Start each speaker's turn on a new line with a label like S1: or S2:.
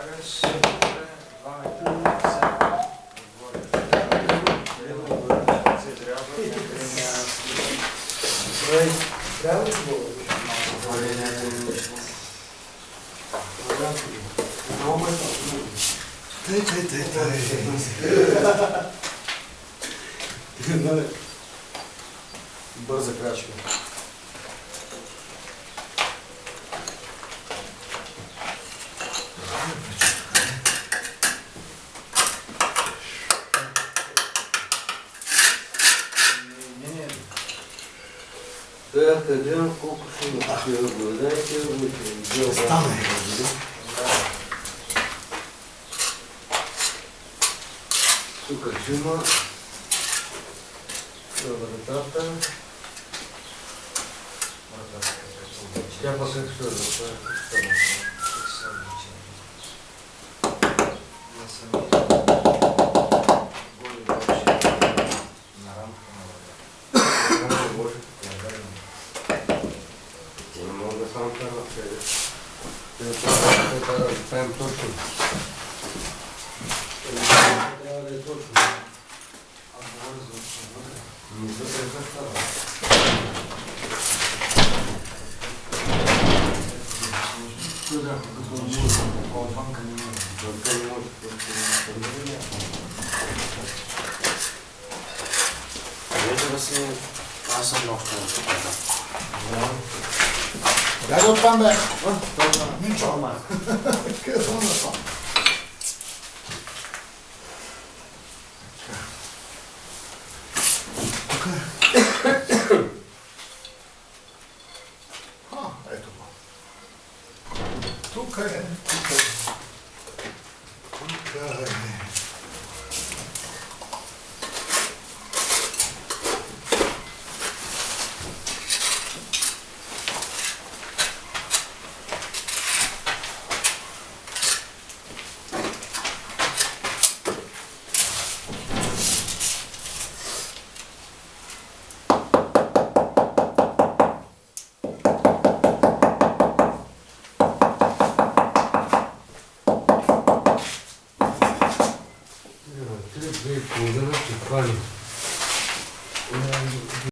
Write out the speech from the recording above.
S1: Слагаш 2 метра.
S2: Трябва ли да бъде? Бърза крачка.
S3: Да, къде, колко ще има такива гладайки,
S2: Стане.
S3: Тук има вратата. Тя пък как ще да правим точно. Трябва да е точно. Не за прехвъртава. Да, като може. Отвънка не може. Отвънка не може.
S1: Вечера си, аз съм нов.
S2: Дай го оттам, бе! Ничо. Къде съм на това? Тук е. Ето го. Тук е. Тук е.